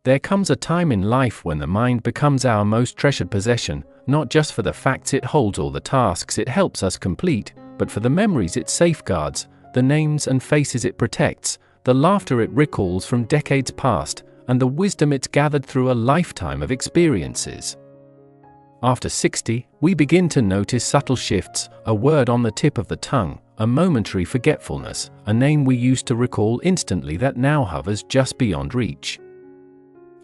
there comes a time in life when the mind becomes our most treasured possession, not just for the facts it holds or the tasks it helps us complete, but for the memories it safeguards, the names and faces it protects, the laughter it recalls from decades past, and the wisdom it's gathered through a lifetime of experiences. After 60, we begin to notice subtle shifts, a word on the tip of the tongue, a momentary forgetfulness, a name we used to recall instantly that now hovers just beyond reach.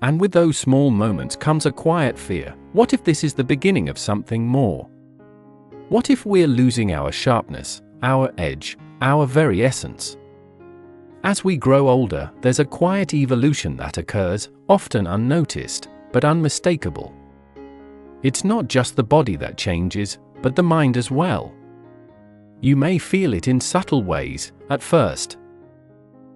And with those small moments comes a quiet fear. What if this is the beginning of something more? What if we're losing our sharpness, our edge, our very essence? As we grow older, there's a quiet evolution that occurs, often unnoticed, but unmistakable. It's not just the body that changes, but the mind as well. You may feel it in subtle ways, at first.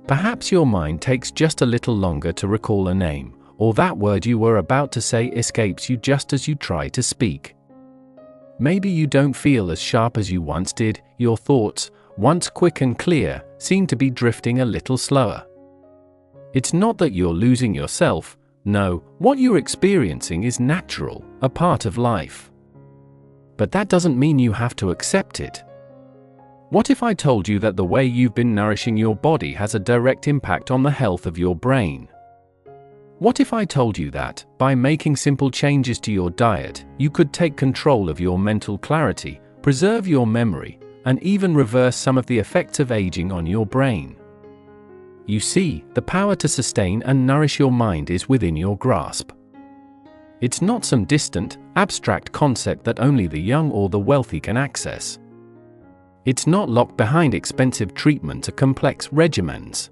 Perhaps your mind takes just a little longer to recall a name, or that word you were about to say escapes you just as you try to speak. Maybe you don't feel as sharp as you once did, your thoughts, once quick and clear, seem to be drifting a little slower. It's not that you're losing yourself. No, what you're experiencing is natural, a part of life. But that doesn't mean you have to accept it. What if I told you that the way you've been nourishing your body has a direct impact on the health of your brain? What if I told you that, by making simple changes to your diet, you could take control of your mental clarity, preserve your memory, and even reverse some of the effects of aging on your brain? You see, the power to sustain and nourish your mind is within your grasp. It's not some distant, abstract concept that only the young or the wealthy can access. It's not locked behind expensive treatment or complex regimens.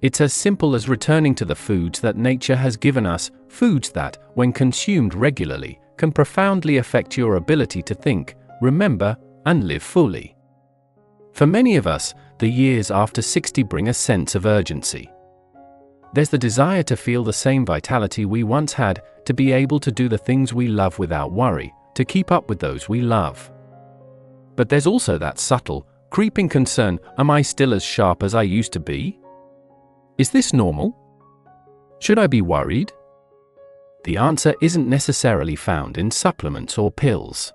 It's as simple as returning to the foods that nature has given us, foods that, when consumed regularly, can profoundly affect your ability to think, remember, and live fully. For many of us, the years after 60 bring a sense of urgency. There's the desire to feel the same vitality we once had, to be able to do the things we love without worry, to keep up with those we love. But there's also that subtle, creeping concern: am I still as sharp as I used to be? Is this normal? Should I be worried? The answer isn't necessarily found in supplements or pills.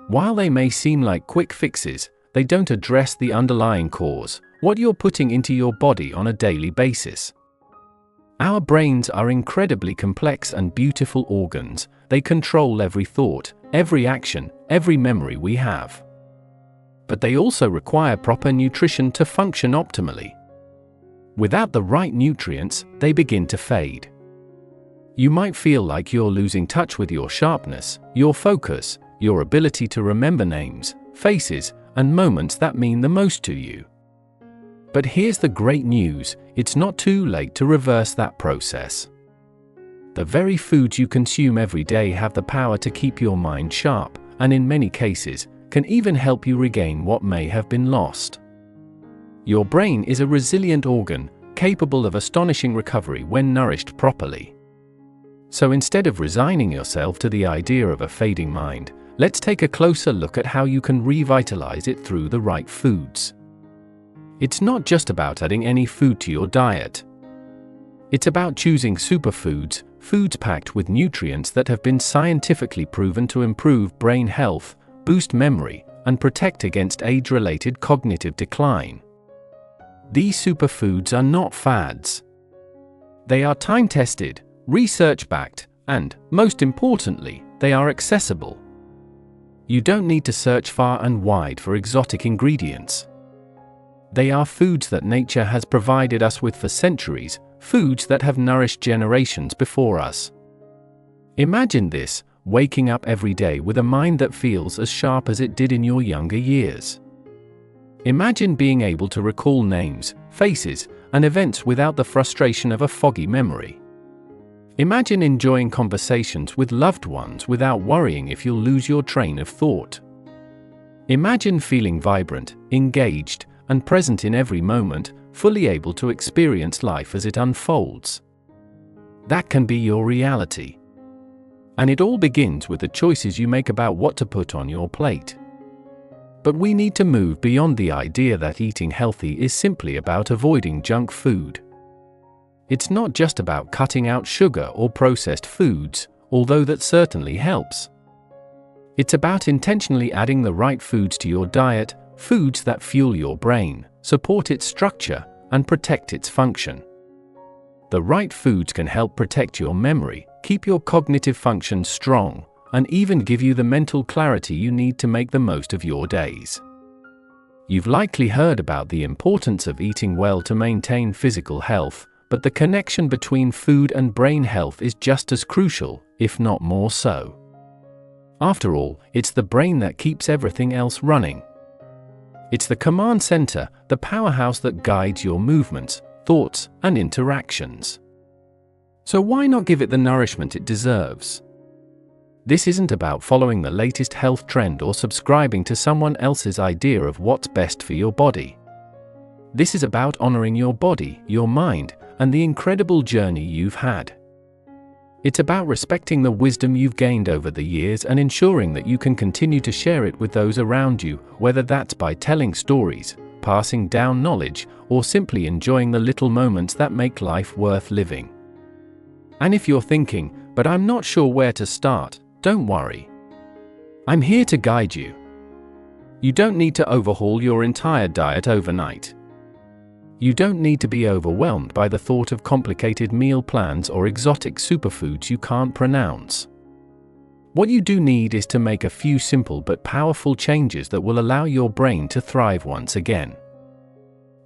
While they may seem like quick fixes, they don't address the underlying cause, what you're putting into your body on a daily basis. Our brains are incredibly complex and beautiful organs. They control every thought, every action, every memory we have. But they also require proper nutrition to function optimally. Without the right nutrients, they begin to fade. You might feel like you're losing touch with your sharpness, your focus, your ability to remember names, faces, and moments that mean the most to you. But here's the great news: it's not too late to reverse that process. The very foods you consume every day have the power to keep your mind sharp, and in many cases, can even help you regain what may have been lost. Your brain is a resilient organ, capable of astonishing recovery when nourished properly. So instead of resigning yourself to the idea of a fading mind, let's take a closer look at how you can revitalize it through the right foods. It's not just about adding any food to your diet. It's about choosing superfoods, foods packed with nutrients that have been scientifically proven to improve brain health, boost memory, and protect against age-related cognitive decline. These superfoods are not fads. They are time-tested, research-backed, and, most importantly, they are accessible. You don't need to search far and wide for exotic ingredients. They are foods that nature has provided us with for centuries, foods that have nourished generations before us. Imagine this: waking up every day with a mind that feels as sharp as it did in your younger years. Imagine being able to recall names, faces, and events without the frustration of a foggy memory. Imagine enjoying conversations with loved ones without worrying if you'll lose your train of thought. Imagine feeling vibrant, engaged, and present in every moment, fully able to experience life as it unfolds. That can be your reality. And it all begins with the choices you make about what to put on your plate. But we need to move beyond the idea that eating healthy is simply about avoiding junk food. It's not just about cutting out sugar or processed foods, although that certainly helps. It's about intentionally adding the right foods to your diet, foods that fuel your brain, support its structure, and protect its function. The right foods can help protect your memory, keep your cognitive function strong, and even give you the mental clarity you need to make the most of your days. You've likely heard about the importance of eating well to maintain physical health, but the connection between food and brain health is just as crucial, if not more so. After all, it's the brain that keeps everything else running. It's the command center, the powerhouse that guides your movements, thoughts, and interactions. So why not give it the nourishment it deserves? This isn't about following the latest health trend or subscribing to someone else's idea of what's best for your body. This is about honoring your body, your mind, and the incredible journey you've had. It's about respecting the wisdom you've gained over the years and ensuring that you can continue to share it with those around you, whether that's by telling stories, passing down knowledge, or simply enjoying the little moments that make life worth living. And if you're thinking, "But I'm not sure where to start," don't worry. I'm here to guide you. You don't need to overhaul your entire diet overnight. You don't need to be overwhelmed by the thought of complicated meal plans or exotic superfoods you can't pronounce. What you do need is to make a few simple but powerful changes that will allow your brain to thrive once again.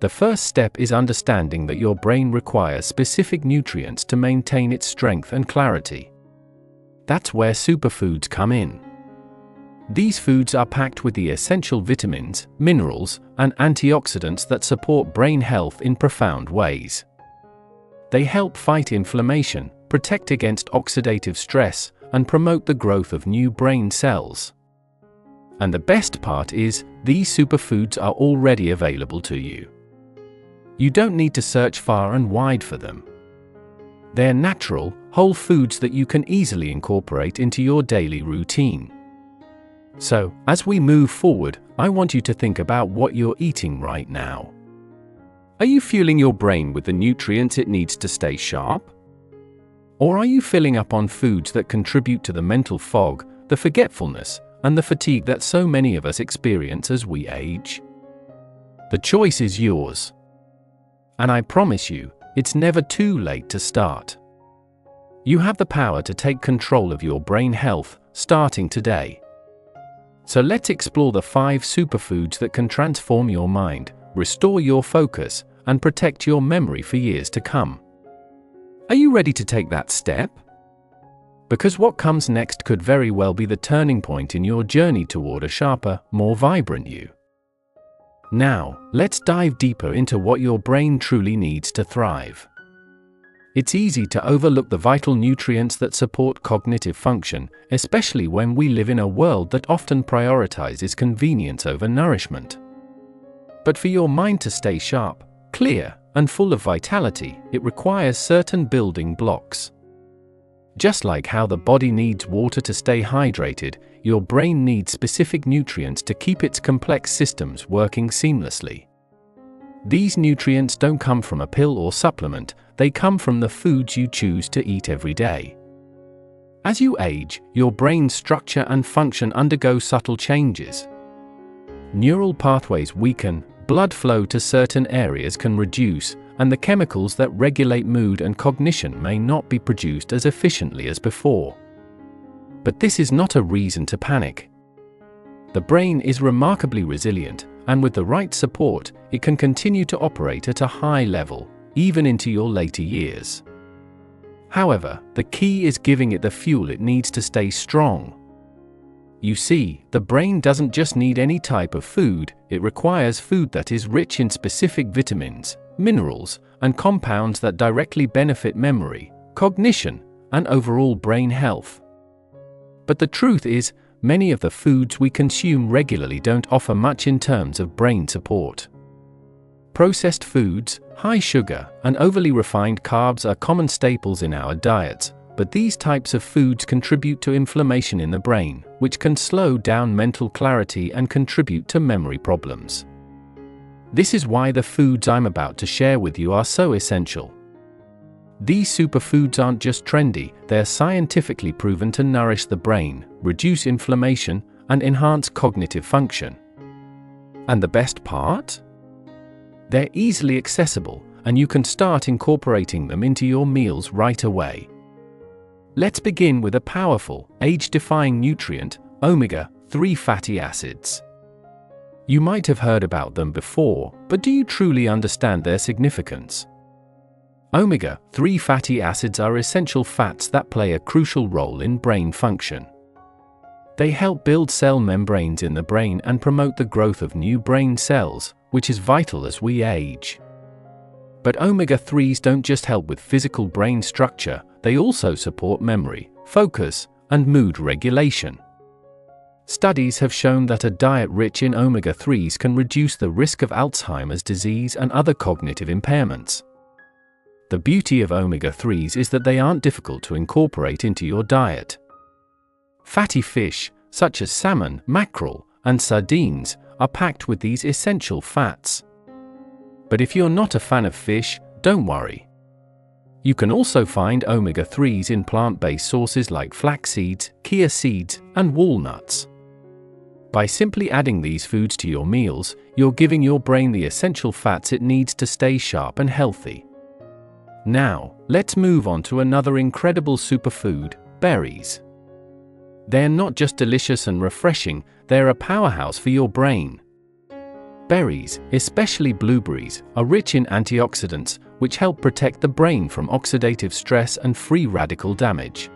The first step is understanding that your brain requires specific nutrients to maintain its strength and clarity. That's where superfoods come in. These foods are packed with the essential vitamins, minerals, and antioxidants that support brain health in profound ways. They help fight inflammation, protect against oxidative stress, and promote the growth of new brain cells. And the best part is, these superfoods are already available to you. You don't need to search far and wide for them. They're natural, whole foods that you can easily incorporate into your daily routine. So, as we move forward, I want you to think about what you're eating right now. Are you fueling your brain with the nutrients it needs to stay sharp? Or are you filling up on foods that contribute to the mental fog, the forgetfulness, and the fatigue that so many of us experience as we age? The choice is yours. And I promise you, it's never too late to start. You have the power to take control of your brain health, starting today. So let's explore the 5 superfoods that can transform your mind, restore your focus, and protect your memory for years to come. Are you ready to take that step? Because what comes next could very well be the turning point in your journey toward a sharper, more vibrant you. Now, let's dive deeper into what your brain truly needs to thrive. It's easy to overlook the vital nutrients that support cognitive function, especially when we live in a world that often prioritizes convenience over nourishment. But for your mind to stay sharp, clear, and full of vitality, it requires certain building blocks. Just like how the body needs water to stay hydrated, your brain needs specific nutrients to keep its complex systems working seamlessly. These nutrients don't come from a pill or supplement, they come from the foods you choose to eat every day. As you age, your brain's structure and function undergo subtle changes. Neural pathways weaken, blood flow to certain areas can reduce, and the chemicals that regulate mood and cognition may not be produced as efficiently as before. But this is not a reason to panic. The brain is remarkably resilient, and with the right support, it can continue to operate at a high level, even into your later years. However, the key is giving it the fuel it needs to stay strong. You see, the brain doesn't just need any type of food, it requires food that is rich in specific vitamins, minerals, and compounds that directly benefit memory, cognition, and overall brain health. But the truth is, many of the foods we consume regularly don't offer much in terms of brain support. Processed foods, high sugar, and overly refined carbs are common staples in our diets, but these types of foods contribute to inflammation in the brain, which can slow down mental clarity and contribute to memory problems. This is why the foods I'm about to share with you are so essential. These superfoods aren't just trendy, they're scientifically proven to nourish the brain, reduce inflammation, and enhance cognitive function. And the best part? They're easily accessible, and you can start incorporating them into your meals right away. Let's begin with a powerful, age-defying nutrient, omega-3 fatty acids. You might have heard about them before, but do you truly understand their significance? Omega-3 fatty acids are essential fats that play a crucial role in brain function. They help build cell membranes in the brain and promote the growth of new brain cells, which is vital as we age. But omega-3s don't just help with physical brain structure, they also support memory, focus, and mood regulation. Studies have shown that a diet rich in omega-3s can reduce the risk of Alzheimer's disease and other cognitive impairments. The beauty of omega-3s is that they aren't difficult to incorporate into your diet. Fatty fish, such as salmon, mackerel, and sardines, are packed with these essential fats. But if you're not a fan of fish, don't worry. You can also find omega-3s in plant-based sources like flax seeds, chia seeds, and walnuts. By simply adding these foods to your meals, you're giving your brain the essential fats it needs to stay sharp and healthy. Now, let's move on to another incredible superfood, berries. They're not just delicious and refreshing, they're a powerhouse for your brain. Berries, especially blueberries, are rich in antioxidants, which help protect the brain from oxidative stress and free radical damage.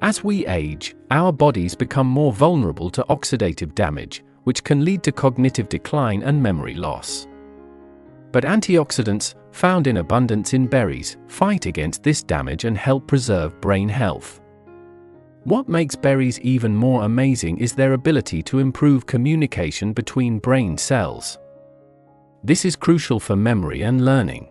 As we age, our bodies become more vulnerable to oxidative damage, which can lead to cognitive decline and memory loss. But antioxidants, found in abundance in berries, fight against this damage and help preserve brain health. What makes berries even more amazing is their ability to improve communication between brain cells. This is crucial for memory and learning.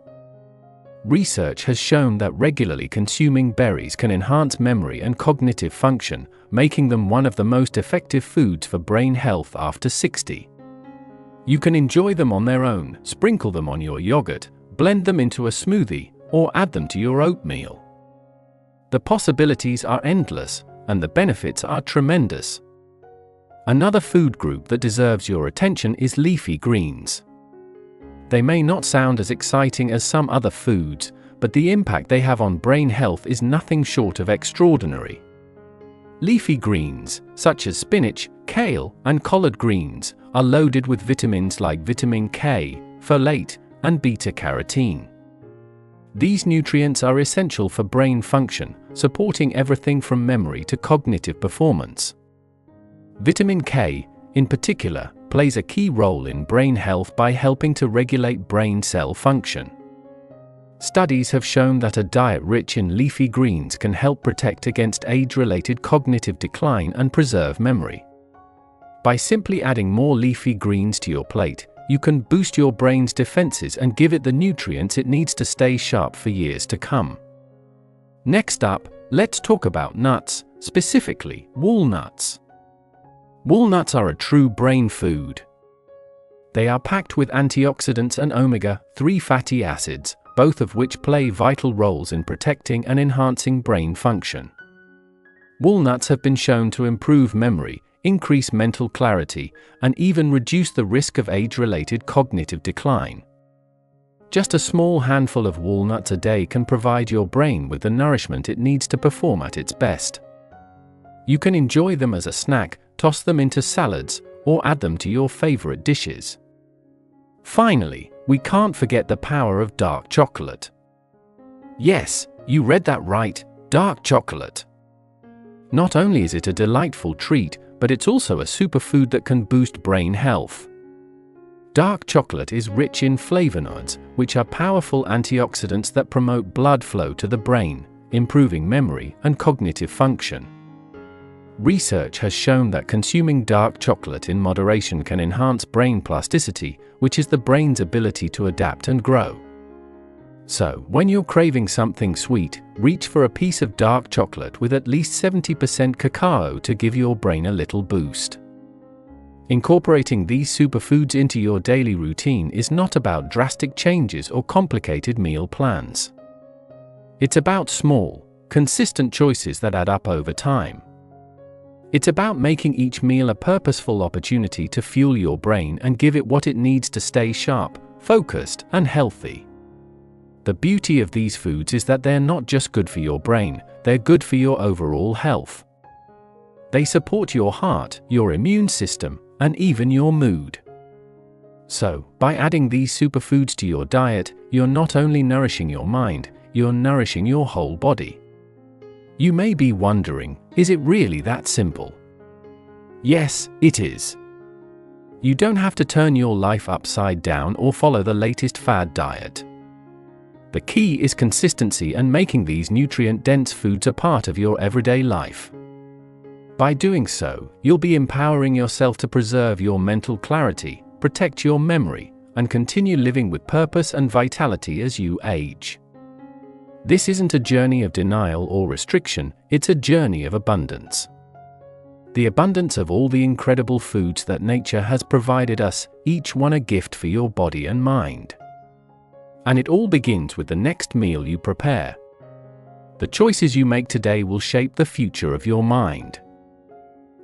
Research has shown that regularly consuming berries can enhance memory and cognitive function, making them one of the most effective foods for brain health after 60. You can enjoy them on their own, sprinkle them on your yogurt, blend them into a smoothie, or add them to your oatmeal. The possibilities are endless, and the benefits are tremendous. Another food group that deserves your attention is leafy greens. They may not sound as exciting as some other foods, but the impact they have on brain health is nothing short of extraordinary. Leafy greens, such as spinach, kale, and collard greens, are loaded with vitamins like vitamin K, folate, and beta-carotene. These nutrients are essential for brain function, supporting everything from memory to cognitive performance. Vitamin K, in particular, plays a key role in brain health by helping to regulate brain cell function. Studies have shown that a diet rich in leafy greens can help protect against age-related cognitive decline and preserve memory. By simply adding more leafy greens to your plate, you can boost your brain's defenses and give it the nutrients it needs to stay sharp for years to come. Next up, let's talk about nuts, specifically walnuts. Walnuts are a true brain food. They are packed with antioxidants and omega-3 fatty acids, both of which play vital roles in protecting and enhancing brain function. Walnuts have been shown to improve memory, increase mental clarity, and even reduce the risk of age-related cognitive decline. Just a small handful of walnuts a day can provide your brain with the nourishment it needs to perform at its best. You can enjoy them as a snack, toss them into salads, or add them to your favorite dishes. Finally, we can't forget the power of dark chocolate. Yes, you read that right, dark chocolate. Not only is it a delightful treat, but it's also a superfood that can boost brain health. Dark chocolate is rich in flavonoids, which are powerful antioxidants that promote blood flow to the brain, improving memory and cognitive function. Research has shown that consuming dark chocolate in moderation can enhance brain plasticity, which is the brain's ability to adapt and grow. So, when you're craving something sweet, reach for a piece of dark chocolate with at least 70% cacao to give your brain a little boost. Incorporating these superfoods into your daily routine is not about drastic changes or complicated meal plans. It's about small, consistent choices that add up over time. It's about making each meal a purposeful opportunity to fuel your brain and give it what it needs to stay sharp, focused, and healthy. The beauty of these foods is that they're not just good for your brain, they're good for your overall health. They support your heart, your immune system, and even your mood. So, by adding these superfoods to your diet, you're not only nourishing your mind, you're nourishing your whole body. You may be wondering, is it really that simple? Yes, it is. You don't have to turn your life upside down or follow the latest fad diet. The key is consistency and making these nutrient-dense foods a part of your everyday life. By doing so, you'll be empowering yourself to preserve your mental clarity, protect your memory, and continue living with purpose and vitality as you age. This isn't a journey of denial or restriction, it's a journey of abundance. The abundance of all the incredible foods that nature has provided us, each one a gift for your body and mind. And it all begins with the next meal you prepare. The choices you make today will shape the future of your mind.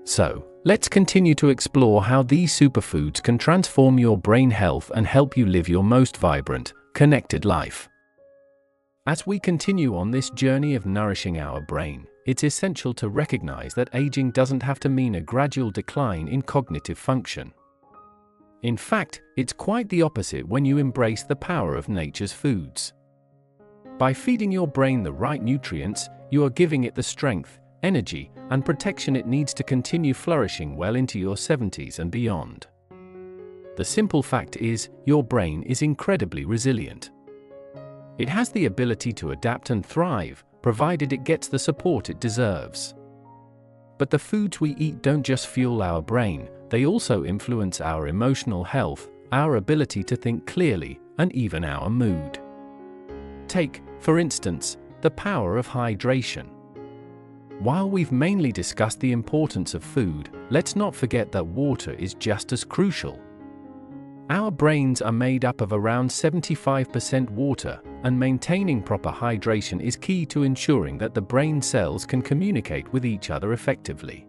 So, let's continue to explore how these superfoods can transform your brain health and help you live your most vibrant, connected life. As we continue on this journey of nourishing our brain, it's essential to recognize that aging doesn't have to mean a gradual decline in cognitive function. In fact, it's quite the opposite when you embrace the power of nature's foods. By feeding your brain the right nutrients, you are giving it the strength, energy, and protection it needs to continue flourishing well into your 70s and beyond. The simple fact is, your brain is incredibly resilient. It has the ability to adapt and thrive, provided it gets the support it deserves. But the foods we eat don't just fuel our brain, they also influence our emotional health, our ability to think clearly, and even our mood. Take, for instance, the power of hydration. While we've mainly discussed the importance of food, let's not forget that water is just as crucial. Our brains are made up of around 75% water, and maintaining proper hydration is key to ensuring that the brain cells can communicate with each other effectively.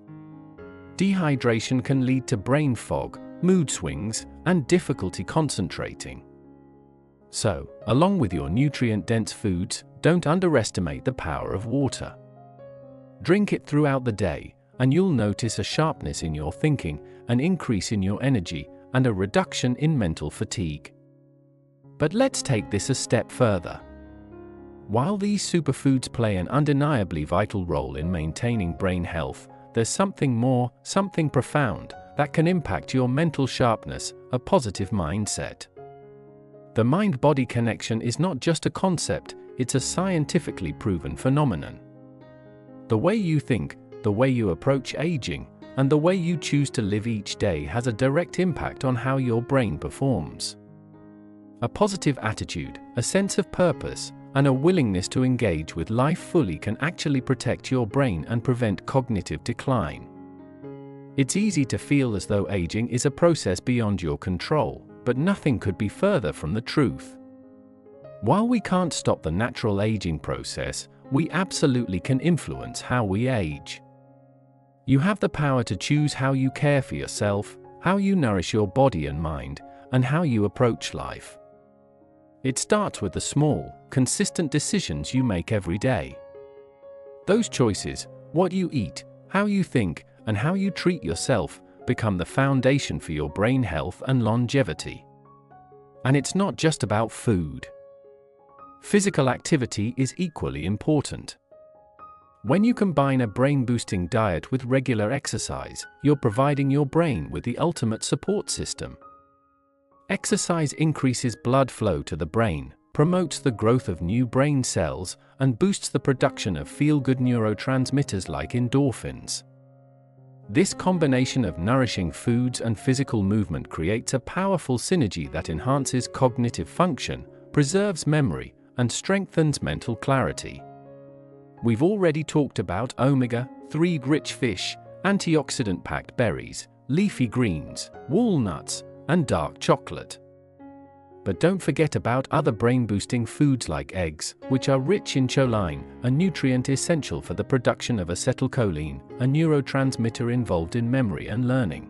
Dehydration can lead to brain fog, mood swings, and difficulty concentrating. So, along with your nutrient-dense foods, don't underestimate the power of water. Drink it throughout the day, and you'll notice a sharpness in your thinking, an increase in your energy, and a reduction in mental fatigue. But let's take this a step further. While these superfoods play an undeniably vital role in maintaining brain health, there's something more, something profound, that can impact your mental sharpness, a positive mindset. The mind-body connection is not just a concept, it's a scientifically proven phenomenon. The way you think, the way you approach aging, and the way you choose to live each day has a direct impact on how your brain performs. A positive attitude, a sense of purpose, and a willingness to engage with life fully can actually protect your brain and prevent cognitive decline. It's easy to feel as though aging is a process beyond your control, but nothing could be further from the truth. While we can't stop the natural aging process, we absolutely can influence how we age. You have the power to choose how you care for yourself, how you nourish your body and mind, and how you approach life. It starts with the small, consistent decisions you make every day. Those choices, what you eat, how you think, and how you treat yourself, become the foundation for your brain health and longevity. And it's not just about food. Physical activity is equally important. When you combine a brain-boosting diet with regular exercise, you're providing your brain with the ultimate support system. Exercise increases blood flow to the brain, promotes the growth of new brain cells, and boosts the production of feel-good neurotransmitters like endorphins. This combination of nourishing foods and physical movement creates a powerful synergy that enhances cognitive function, preserves memory, and strengthens mental clarity. We've already talked about omega-3 rich fish, antioxidant-packed berries, leafy greens, walnuts, and dark chocolate. But don't forget about other brain-boosting foods like eggs, which are rich in choline, a nutrient essential for the production of acetylcholine, a neurotransmitter involved in memory and learning.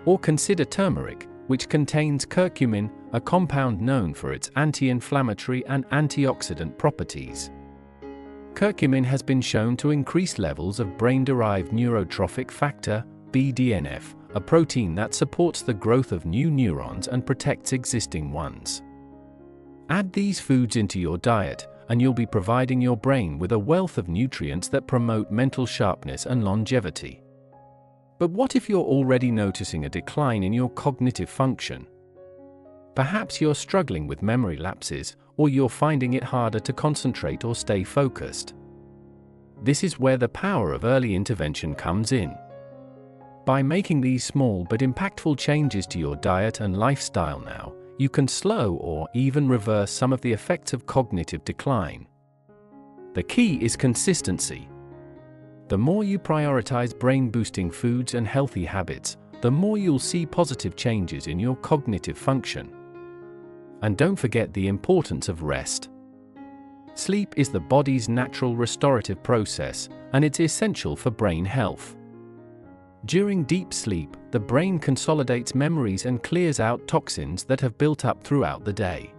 Or consider turmeric, which contains curcumin, a compound known for its anti-inflammatory and antioxidant properties. Curcumin has been shown to increase levels of brain-derived neurotrophic factor, BDNF, a protein that supports the growth of new neurons and protects existing ones. Add these foods into your diet, and you'll be providing your brain with a wealth of nutrients that promote mental sharpness and longevity. But what if you're already noticing a decline in your cognitive function? Perhaps you're struggling with memory lapses, or you're finding it harder to concentrate or stay focused. This is where the power of early intervention comes in. By making these small but impactful changes to your diet and lifestyle now, you can slow or even reverse some of the effects of cognitive decline. The key is consistency. The more you prioritize brain-boosting foods and healthy habits, the more you'll see positive changes in your cognitive function. And don't forget the importance of rest. Sleep is the body's natural restorative process, and it's essential for brain health. During deep sleep, the brain consolidates memories and clears out toxins that have built up throughout the day.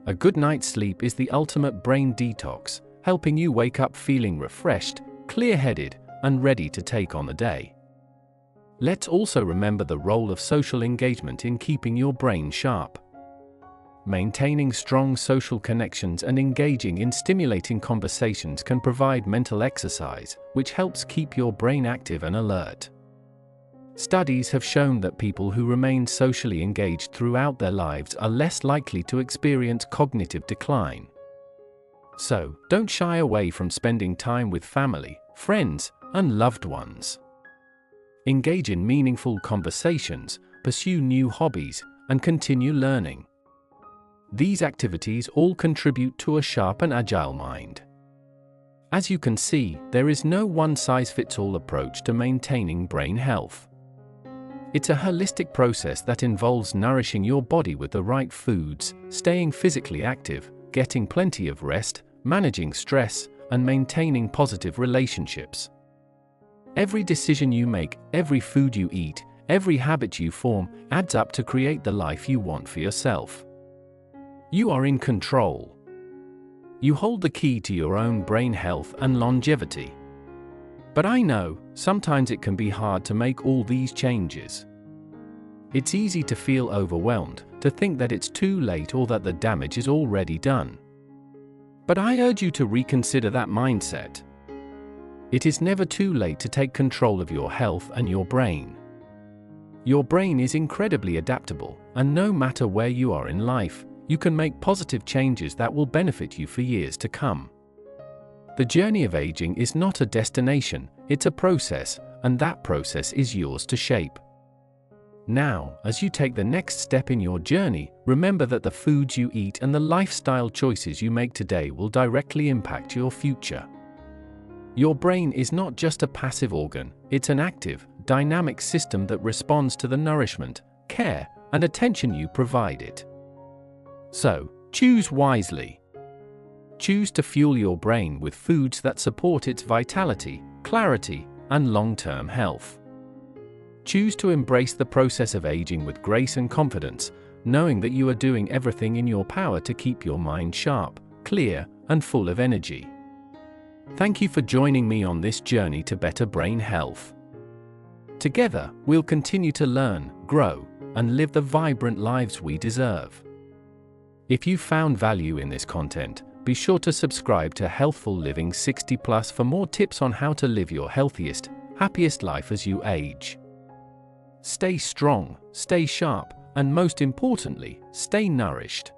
A good night's sleep is the ultimate brain detox, helping you wake up feeling refreshed, clear-headed, and ready to take on the day. Let's also remember the role of social engagement in keeping your brain sharp. Maintaining strong social connections and engaging in stimulating conversations can provide mental exercise, which helps keep your brain active and alert. Studies have shown that people who remain socially engaged throughout their lives are less likely to experience cognitive decline. So, don't shy away from spending time with family, friends, and loved ones. Engage in meaningful conversations, pursue new hobbies, and continue learning. These activities all contribute to a sharp and agile mind. As you can see, there is no one-size-fits-all approach to maintaining brain health. It's a holistic process that involves nourishing your body with the right foods, staying physically active, getting plenty of rest, managing stress, and maintaining positive relationships. Every decision you make, every food you eat, every habit you form, adds up to create the life you want for yourself. You are in control. You hold the key to your own brain health and longevity. But I know, sometimes it can be hard to make all these changes. It's easy to feel overwhelmed, to think that it's too late or that the damage is already done. But I urge you to reconsider that mindset. It is never too late to take control of your health and your brain. Your brain is incredibly adaptable, and no matter where you are in life, you can make positive changes that will benefit you for years to come. The journey of aging is not a destination, it's a process, and that process is yours to shape. Now, as you take the next step in your journey, remember that the foods you eat and the lifestyle choices you make today will directly impact your future. Your brain is not just a passive organ, it's an active, dynamic system that responds to the nourishment, care, and attention you provide it. So, choose wisely. Choose to fuel your brain with foods that support its vitality, clarity, and long-term health. Choose to embrace the process of aging with grace and confidence, knowing that you are doing everything in your power to keep your mind sharp, clear, and full of energy. Thank you for joining me on this journey to better brain health. Together, we'll continue to learn, grow, and live the vibrant lives we deserve. If you found value in this content, be sure to subscribe to Healthful Living 60+ for more tips on how to live your healthiest, happiest life as you age. Stay strong, stay sharp, and most importantly, stay nourished.